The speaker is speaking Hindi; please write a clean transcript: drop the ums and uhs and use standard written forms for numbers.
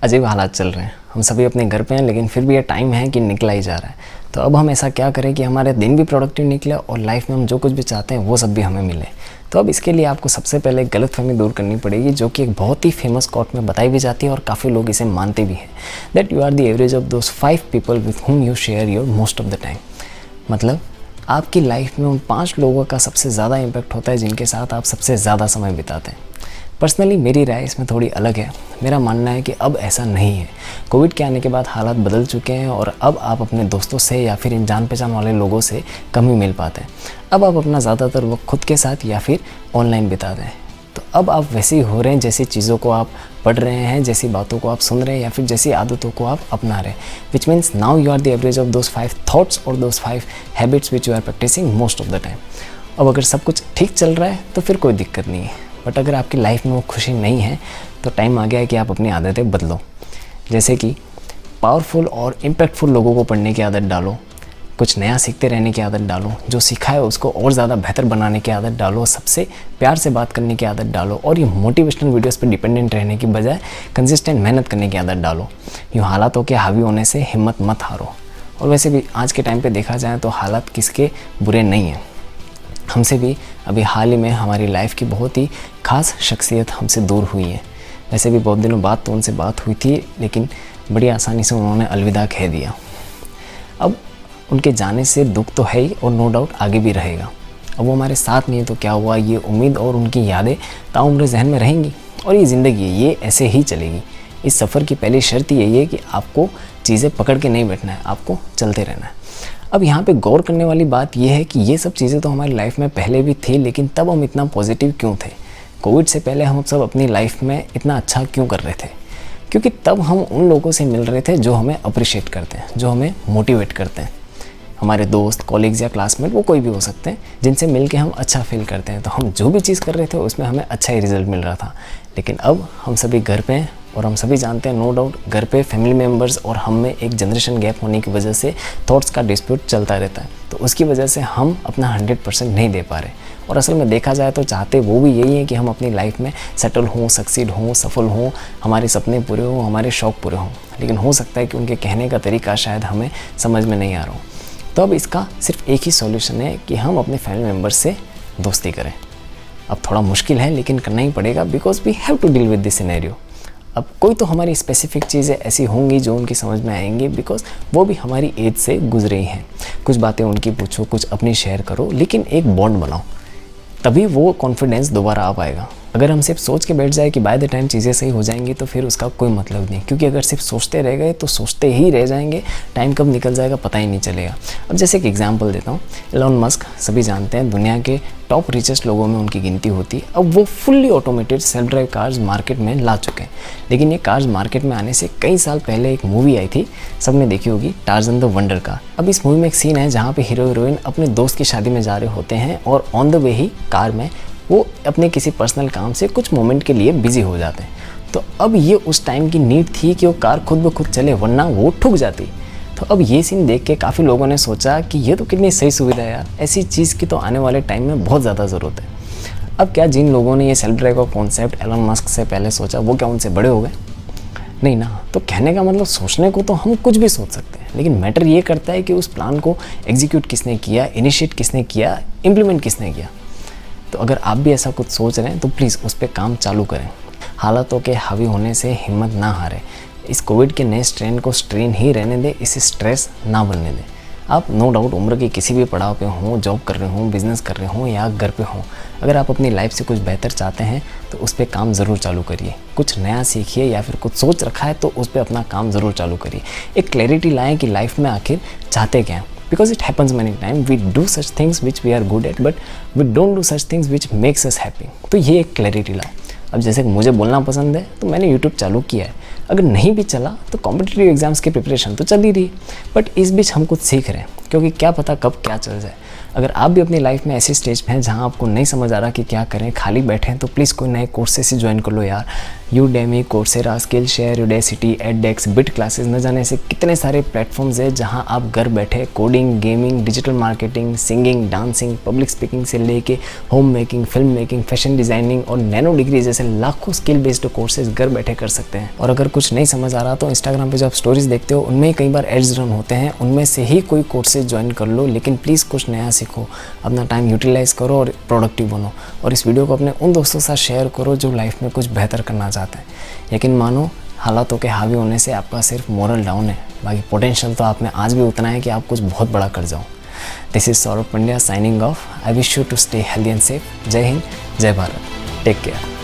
अजीब हालात चल रहे हैं। हम सभी अपने घर पे हैं, लेकिन फिर भी ये टाइम है कि निकला ही जा रहा है। तो अब हम ऐसा क्या करें कि हमारे दिन भी प्रोडक्टिव निकले और लाइफ में हम जो कुछ भी चाहते हैं वो सब भी हमें मिले। तो अब इसके लिए आपको सबसे पहले गलतफहमी दूर करनी पड़ेगी, जो कि एक बहुत ही फेमस कोट में बताई भी जाती है और काफ़ी लोग इसे मानते भी हैं, that you are the average of those 5 people with whom you share your most of the time. मतलब आपकी लाइफ में उन 5 लोगों का सबसे ज़्यादा इम्पैक्ट होता है जिनके साथ आप सबसे ज़्यादा समय बिताते हैं। पर्सनली मेरी राय इसमें थोड़ी अलग है। मेरा मानना है कि अब ऐसा नहीं है। कोविड के आने के बाद हालात बदल चुके हैं और अब आप अपने दोस्तों से या फिर इन जान पहचान वाले लोगों से कम ही मिल पाते हैं। अब आप अपना ज़्यादातर वक्त खुद के साथ या फिर ऑनलाइन बिताते हैं। तो अब आप वैसे ही हो रहे हैं जैसी चीज़ों को आप पढ़ रहे हैं, जैसी बातों को आप सुन रहे हैं या फिर जैसी आदतों को आप अपना रहे हैं, which means now you are the average of those 5 thoughts और those 5 habits which you are practising most of the time. अब अगर सब कुछ ठीक चल रहा है तो फिर कोई दिक्कत नहीं है, बट अगर आपकी लाइफ में वो खुशी नहीं है तो टाइम आ गया है कि आप अपनी आदतें बदलो। जैसे कि पावरफुल और इम्पैक्टफुल लोगों को पढ़ने की आदत डालो, कुछ नया सीखते रहने की आदत डालो, जो सीखा है उसको और ज़्यादा बेहतर बनाने की आदत डालो, सबसे प्यार से बात करने की आदत डालो और ये मोटिवेशनल वीडियोस पर डिपेंडेंट रहने की बजाय कंसिस्टेंट मेहनत करने की आदत डालो। यूँ हालातों के हावी होने से हिम्मत मत हारो। और वैसे भी आज के टाइम पे देखा जाए तो हालात किसके बुरे नहीं हैं। हमसे भी अभी हाल ही में हमारी लाइफ की बहुत ही ख़ास शख्सियत हमसे दूर हुई है। वैसे भी बहुत दिनों बाद तो उनसे बात हुई थी, लेकिन बड़ी आसानी से उन्होंने अलविदा कह दिया। अब उनके जाने से दुख तो है ही और नो डाउट आगे भी रहेगा। अब वो हमारे साथ नहीं है तो क्या हुआ, ये उम्मीद और उनकी यादें ताउम्र जहन में रहेंगी और ये ज़िंदगी है, ये ऐसे ही चलेगी। इस सफ़र की पहली शर्त यही है कि आपको चीज़ें पकड़ के नहीं बैठना है, आपको चलते रहना है। अब यहाँ पे गौर करने वाली बात यह है कि ये सब चीज़ें तो हमारी लाइफ में पहले भी थी, लेकिन तब हम इतना पॉजिटिव क्यों थे? कोविड से पहले हम सब अपनी लाइफ में इतना अच्छा क्यों कर रहे थे? क्योंकि तब हम उन लोगों से मिल रहे थे जो हमें अप्रिशिएट करते हैं, जो हमें मोटिवेट करते हैं। हमारे दोस्त, कॉलीग्स या क्लासमेट, वो कोई भी हो सकते हैं, जिनसे मिल के हम अच्छा फील करते हैं। तो हम जो भी चीज़ कर रहे थे उसमें हमें अच्छा ही रिजल्ट मिल रहा था। लेकिन अब हम सभी घर पे हैं और हम सभी जानते हैं, नो डाउट, घर पे फैमिली मेम्बर्स और हम में एक जनरेशन गैप होने की वजह से थॉट्स का डिस्प्यूट चलता रहता है। तो उसकी वजह से हम अपना 100% नहीं दे पा रहे। और असल में देखा जाए तो चाहते वो भी यही है कि हम अपनी लाइफ में सेटल हों, सक्सीड हों, सफल हों, हमारे सपने पूरे हों, हमारे शौक़ पूरे हों। लेकिन हो सकता है कि उनके कहने का तरीका शायद हमें समझ में नहीं आ रहा हो। तो अब इसका सिर्फ एक ही सॉल्यूशन है कि हम अपने फैमिली मेम्बर्स से दोस्ती करें। अब थोड़ा मुश्किल है लेकिन करना ही पड़ेगा, because we have to deal with this scenario. अब कोई तो हमारी स्पेसिफिक चीज़ें ऐसी होंगी जो उनकी समझ में आएंगी, बिकॉज वो भी हमारी एज से गुजरे ही हैं। कुछ बातें उनकी पूछो, कुछ अपनी शेयर करो, लेकिन एक बॉन्ड बनाओ, तभी वो कॉन्फिडेंस दोबारा आ पाएगा। अगर हम सिर्फ सोच के बैठ जाए कि बाय द टाइम चीज़ें सही हो जाएंगी तो फिर उसका कोई मतलब नहीं, क्योंकि अगर सिर्फ सोचते रह गए तो सोचते ही रह जाएंगे, टाइम कब निकल जाएगा पता ही नहीं चलेगा। अब जैसे एक एग्जांपल देता हूँ, एलोन मस्क सभी जानते हैं, दुनिया के टॉप रिचेस्ट लोगों में उनकी गिनती होती है। अब वो fully automated self drive cars market में ला चुके हैं। लेकिन ये कार्स मार्केट में आने से कई साल पहले एक मूवी आई थी, सबने देखी होगी, टार्ज़न द वंडर कार। अब इस मूवी में एक सीन है जहाँ पे हीरो हीरोइन अपने दोस्त की शादी में जा रहे होते हैं और on the way he car में वो अपने किसी पर्सनल काम से कुछ मोमेंट के लिए बिजी हो जाते हैं। तो अब ये उस टाइम की नीड थी कि वो कार खुद ब खुद चले, वरना वो ठुक जाती। तो अब ये सीन देख के काफ़ी लोगों ने सोचा कि ये तो कितनी सही सुविधा है यार, ऐसी चीज़ की तो आने वाले टाइम में बहुत ज़्यादा ज़रूरत है। अब क्या जिन लोगों ने ये सेल्फ ड्राइव का कॉन्सेप्ट एलोन मस्क से पहले सोचा, वो क्या उनसे बड़े हो गए? नहीं ना। तो कहने का मतलब, सोचने को तो हम कुछ भी सोच सकते हैं, लेकिन मैटर ये करता है कि उस प्लान को एग्जीक्यूट किसने किया, इनिशिएट किसने किया, इम्प्लीमेंट किसने किया। तो अगर आप भी ऐसा कुछ सोच रहे हैं तो प्लीज़ उस पर काम चालू करें। हालातों के हावी होने से हिम्मत ना हारें। इस कोविड के नए स्ट्रेन को स्ट्रेन ही रहने दें, इसे स्ट्रेस ना बनने दें। आप नो डाउट उम्र के किसी भी पड़ाव पे हों, जॉब कर रहे हों, बिज़नेस कर रहे हों या घर पे हों, अगर आप अपनी लाइफ से कुछ बेहतर चाहते हैं तो उस पर काम ज़रूर चालू करिए। कुछ नया सीखिए या फिर कुछ सोच रखा है तो उस पर अपना काम ज़रूर चालू करिए। एक क्लैरिटी लाएँ कि लाइफ में आखिर चाहते क्या हैं। Because it happens many times, we do such things which we are good at, but we don't do such things which makes us happy. तो ये एक क्लैरिटी लाए। अब जैसे कि मुझे बोलना पसंद है तो मैंने YouTube चालू किया है। अगर नहीं भी चला तो कॉम्पिटिटिव एग्जाम्स की प्रिपरेशन तो चल ही रही है, बट इस बीच हम कुछ सीख रहे हैं। क्योंकि क्या पता कब क्या चल जाए। अगर आप भी अपनी लाइफ में ऐसी स्टेज पे हैं जहां आपको नहीं समझ आ रहा कि क्या करें, खाली बैठे हैं, तो प्लीज़ कोई नए कोर्सेस ही ज्वाइन कर लो यार। Udemy, Coursera, Skillshare, Udacity, edX, bit classes, न जाने से कितने सारे प्लेटफॉर्म्स हैं जहां आप घर बैठे coding, gaming, digital marketing, singing, dancing, public speaking से लेके home making, film making, fashion designing और नैनो डिग्री जैसे लाखों स्किल बेस्ड कोर्सेज घर बैठे कर सकते हैं। और अगर कुछ नहीं समझ आ रहा तो इंस्टाग्राम पे जो आप स्टोरीज देखते हो उनमें कई बार एड्स रन होते हैं, उनमें से ही कोई कोर्सेज ज्वाइन कर लो, लेकिन प्लीज़ कुछ नया सीखो, अपना टाइम यूटिलाइज़ करो और प्रोडक्टिव बनो। और इस वीडियो को अपने उन दोस्तों के साथ शेयर करो जो लाइफ में कुछ बेहतर करना चाहते हैं। यकीन मानो, हालातों के हावी होने से आपका सिर्फ मोरल डाउन है, बाकी पोटेंशियल तो आप में आज भी उतना है कि आप कुछ बहुत बड़ा कर जाओ। This is Saurabh Pandya signing off. I wish you to stay healthy and safe. Jai Hind, जय भारत, टेक केयर।